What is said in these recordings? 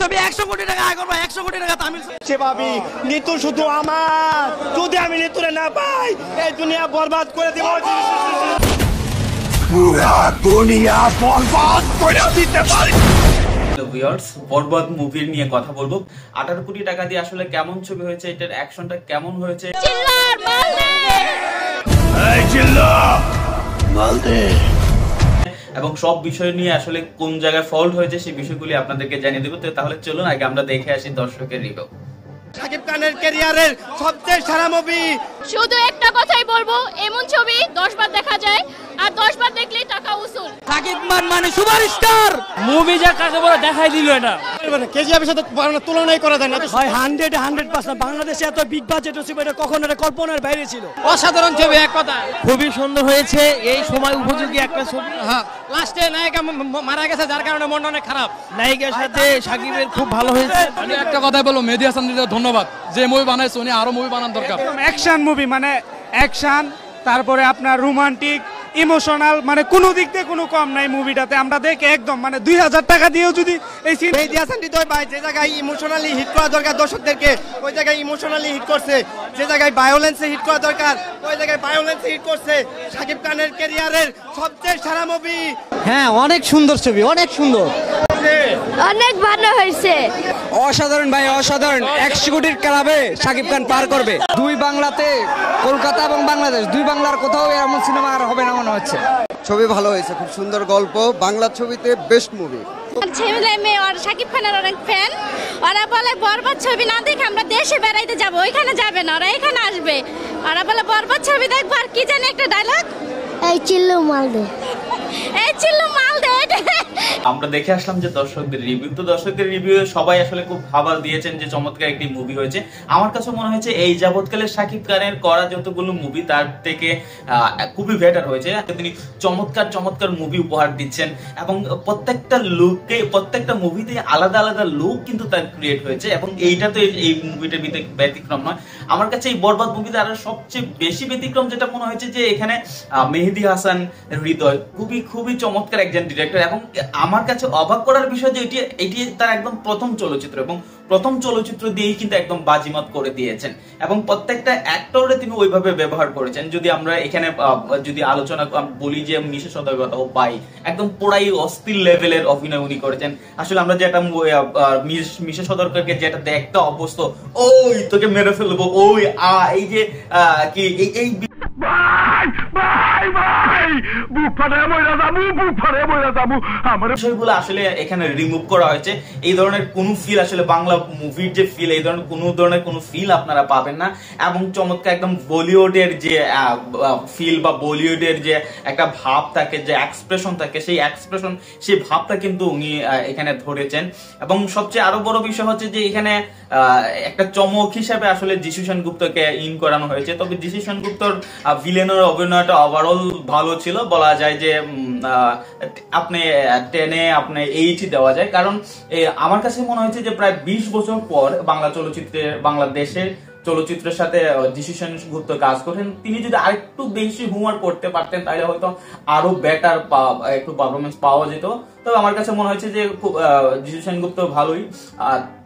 ছবি 100 কোটি টাকা আয় করবো, 100 কোটি টাকা তামিল সে ভাবি নিতু শুধু আমার, যদি আমি নিতুরে না পাই এই দুনিয়া বরবাদ করে দিব, পুরা দুনিয়া বরবাদ করে দিতে পারি। বরবাদ মুভির নিয়ে কথা বলবো। 18 কোটি টাকা দিয়ে আসলে কেমন ছবি হয়েছে, এটার অ্যাকশনটা কেমন হয়েছে, এবং সব বিষয় নিয়ে আসলে কোন জায়গায় ফল্ট হয়েছে সেই বিষয়গুলি আপনাদেরকে জানিয়ে দেবো। তাহলে চলুন আগে আমরা দেখে আসি দর্শকের রিভিউ। শাকিব খানের ক্যারিয়ারের সবচেয়ে সেরা মুভি। শুধু একটা কথাই বলবো, এমন ছবি 10 বার দেখা যায়, আর 10 বার দেখলেই টাকা উসুল। শাকিব খান মানে সুপারস্টার মুভি যা কাকে বলে দেখাই দিল। এটা কেজিএফের সাথে তুলনাই করা যায় না ভাই। 100% বাংলাদেশে এত বিগ বাজেট ছিল এটা কখনো এটা কল্পনার বাইরে ছিল। অসাধারণ ছবি, এক কথা খুবই সুন্দর হয়েছে, এই সময় উপযোগী একটা ছবি। হ্যাঁ, লাস্টে নায়িকা মারা গেছে যার কারণে মনটা অনেক খারাপ। নায়িকার সাথে শাকিবের খুব ভালো হয়েছে। আমি একটা কথাই বলবো, মেহেদী হাসান ধন্যবাদ, যে মুভি বানাইছে উনি আরো মুভি বানান দরকার। অ্যাকশন মুভি মানে অ্যাকশন, তারপরে আপনার রোমান্টিক, ইমোশনাল, মানে কোনো দিক দিয়ে কোনো কম নাই মুভিটাতে। আমরা দেখে একদম মানে 2000 টাকা দিয়েও যদি এই সিন মেহেদী হাসান হৃদয় ভাই যে জায়গায় ইমোশনালি হিট করা দরকার দর্শকদেরকে, ওই জায়গায় ইমোশনালি হিট করছে। যে জায়গায় ভায়োলেন্সে হিট করা দরকার ওই জায়গায় ভায়োলেন্সে হিট করছে। শাকিব খানের ক্যারিয়ারের সবচেয়ে সেরা মুভি। হ্যাঁ, অনেক সুন্দর ছবি, অনেক সুন্দর, অনেক ভালো হয়েছে। অসাধারণ ভাই, অসাধারণ। 100 কোটির ক্লাবে শাকিব খান পার করবে। দুই বাংলাতে, কলকাতা এবং বাংলাদেশ, দুই বাংলার কোথাও এমন সিনেমা আর হবে না মনে হচ্ছে। ছবি ভালো হয়েছে, খুব সুন্দর গল্প, বাংলা ছবিতে বেস্ট মুভি। ছেলে মেয়ে আর শাকিব খানের অনেক ফ্যান, ওরা বলে বরবাদ ছবি না দেখে আমরা দেশে বেড়াইতে যাবো, ওইখানে যাবে না, ওরা এখানে আসবে। ওরা বলে বরবাদ ছবি দেখবো, আর কি জানি একটা ডায়লগ, এই চিল্লু মাল দে, এই চিল্লু মাল দে। আমরা দেখে আসলাম যে দর্শকদের রিভিউ। তো দর্শকদের রিভিউ সবাই আসলে খুব ভালো দিয়েছেন যে চমৎকার একটি মুভি হয়েছে। আমার কাছে মনে হয়েছে এই যাবৎকালে শাকিব খানের করা যতগুলো মুভি তার থেকে খুবই বেটার হয়েছে। তিনি চমৎকার চমৎকার মুভি উপহার দিচ্ছেন এবং প্রত্যেকটা লুকে, প্রত্যেকটা মুভিতে আলাদা আলাদা লুক কিন্তু তার ক্রিয়েট হয়েছে, এবং এইটা তো এই মুভিটার ভিতরে ব্যতিক্রম নয়। আমার কাছে এই বরবাদ মুভিতে আরো সবচেয়ে বেশি ব্যতিক্রম যেটা মনে হয়েছে যে এখানে মেহেদী হাসান হৃদয় খুবই খুবই চমৎকার একজন ডিরেক্টর, এবং আমার কাছে অবাক করার বিষয় যে এটি তার একদম প্রথম চলচ্চিত্র, এবং প্রথম চলচ্চিত্র দিয়েই কিন্তু একদম বাজিমাত করে দিয়েছেন, এবং প্রত্যেকটা অ্যাক্টরে তিনি ওইভাবে ব্যবহার করেছেন। যদি আমরা এখানে যদি আলোচনা বলি যে মিশা সদর কথা, ও ভাই একদম পুরাই অস্থির লেভেলের অভিনয় উনি করেছেন। আসলে আমরা যেটা মিশা সদরকারকে যেটা দেখতে অভ্যস্ত, ওই তোকে মেরে ফেলবো, ওই এই যে কি এই বিষয়গুলো আসলে এখানে রিমুভ করা হয়েছে। এই ধরনের কোন ফিল আসলে বাংলা মুভির যে ফিল, এই ধরনের কোন ফিল আপনারা পাবেন না। এবং চমৎকার একদম বলিউডের যে ফিল বা বলিউডের যে একটা ভাব থাকে, যে এক্সপ্রেশন থাকে, সেই ভাবটা কিন্তু উনি এখানে ধরেছেন। এবং সবচেয়ে আরো বড় বিষয় হচ্ছে যে এখানে একটা চমক হিসাবে আসলে যিশু সেনগুপ্তকে ইন করানো হয়েছে। তবে যিশু সেনগুপ্তর ভিলেনের অভিনয়টা ওভারঅল ভালো ছিল, বলা যায় যে আপনি 10-এ আপনি 8 দেওয়া যায়। কারণ আমার কাছে মনে হয়েছে যে প্রায় 20 বছর পর বাংলাদেশের চলচ্চিত্রের সাথে যিশু সেনগুপ্ত কাজ করেন, তিনি যদি আরেকটু বেশি হুমার করতে পারতেন তাহলে হয়তো আরো বেটার একটু পারফরমেন্স পাওয়া যেত। তবে আমার কাছে মনে হয়েছে যে যিশু সেনগুপ্ত ভালোই।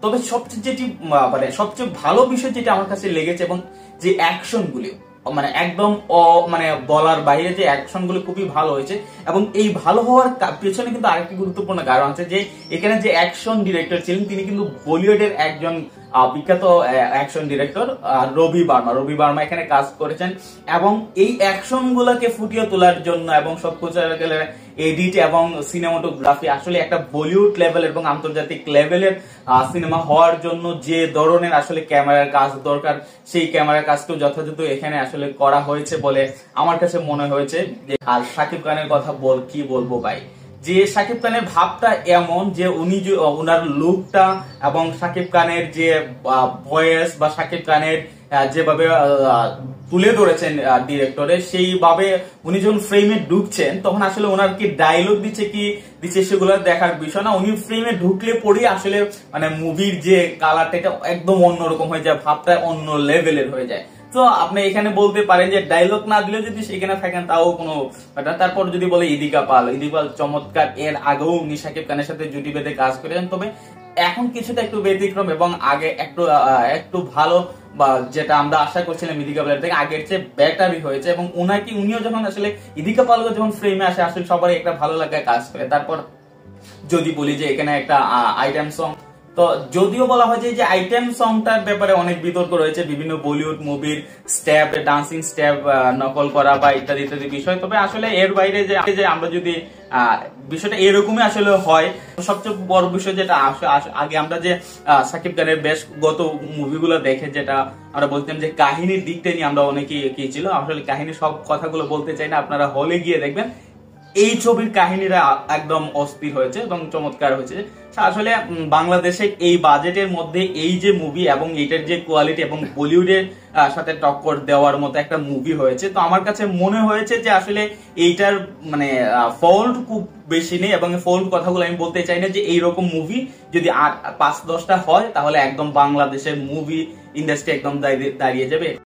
তবে সবচেয়ে ভালো বিষয় যেটা আমার কাছে লেগেছে, এবং যে অ্যাকশনগুলি মানে একদম মানে বলার বাইরে, যে অ্যাকশনগুলো খুবই ভালো হয়েছে। এবং এই ভালো হওয়ার পেছনে কিন্তু আরেকটি গুরুত্বপূর্ণ কারণ আছে, যে এখানে যে অ্যাকশন ডিরেক্টর ছিলেন তিনি কিন্তু বলিউডের একজন বিখ্যাত অ্যাকশন ডিরেক্টর রবি বার্মা এখানে কাজ করেছেন। এবং এই অ্যাকশন গুলাকে ফুটিয়ে তোলার জন্য এবং সবকিছু এডিট এবং সিনেমাটোগ্রাফি আসলে একটা বলিউড লেভেলের এবং আন্তর্জাতিক লেভেলের সিনেমা হওয়ার জন্য যে ধরনের আসলে ক্যামেরার কাজ দরকার, সেই ক্যামেরার কাজকেও যথাযথ এখানে আসলে করা হয়েছে বলে আমার কাছে মনে হয়েছে। আর শাকিব খানের কথা কি বলবো ভাই, যে শাকিব খানের ভাবটা এমন যে উনি ওনার লুকটা এবং শাকিব খানের যে ভয়েস বা শাকিব খানের যেভাবে তুলে ধরেছেন ডিরেক্টরে, সেইভাবে উনি যখন ফ্রেমে ঢুকছেন তখন আসলে ওনার কি ডায়লগ দিচ্ছে সেগুলো দেখার বিষয় না। উনি ফ্রেমে ঢুকলে পরে আসলে মানে মুভির যে কালারটা এটা একদম অন্যরকম হয়ে যায়, ভাবটা অন্য লেভেলের হয়ে যায়। তো আপনি এখানে বলতে পারেন যে ডায়লগ না দিলে যদি সেখানে থাকেন তাও কোনো ব্যাপার। তারপর যদি বলে ইদিকা পাল চমৎকার, এর আগেও উনি শাকিব খানের সাথে জুটি বেঁধে কাজ করেছেন। তবে এখন কিছুটা একটু ব্যতিক্রম এবং আগে একটু ভালো, বা যেটা আমরা আশা করছিলাম ইদিকা পালুর থেকে আগের চেয়ে বেটারই হয়েছে। এবং উনিও যখন আসলে ইদিকা পালুর যখন ফ্রেমে আসে আসলে সবারই একটা ভালো লাগা কাজ করে। তারপর যদি বলি যে এখানে একটা আইটেম সং, তো যদিও বলা হয় যে আইটেম সংটার ব্যাপারে অনেক বিতর্ক রয়েছে, বিভিন্ন বলিউড মুভির স্টেপ, ডান্সিং স্টেপ নকল করা বা ইত্যাদি ইত্যাদি বিষয়, তবে আসলে এর বাইরে যে আমরা যদি বিষয়টা এরকমই আসলে হয়, সবচেয়ে বড় বিষয় যেটা আগে আমরা যে সাকিব খানের বেশ গত মুভিগুলো দেখে যেটা আমরা বলতাম যে কাহিনীর দিকটা নিয়ে আমরা অনেকেই কি ছিল, আসলে কাহিনীর সব কথাগুলো বলতে চাই না, আপনারা হলে গিয়ে দেখবেন এই ছবির কাহিনীরা একদম অস্থির হয়েছে এবং চমৎকার হয়েছে। আসলে বাংলাদেশে এই বাজেটের মধ্যে এই যে মুভি এবং এটার যে কোয়ালিটি এবং বলিউডের সাথে টক্কর দেওয়ার মতো একটা মুভি হয়েছে, তো আমার কাছে মনে হয়েছে যে আসলে এইটার মানে ফল্ট খুব বেশি নেই। এবং ফল্ট কথাগুলো আমি বলতে চাই না, যে এইরকম মুভি যদি 5-10টা হয় তাহলে একদম বাংলাদেশের মুভি ইন্ডাস্ট্রি একদম দাঁড়িয়ে যাবে।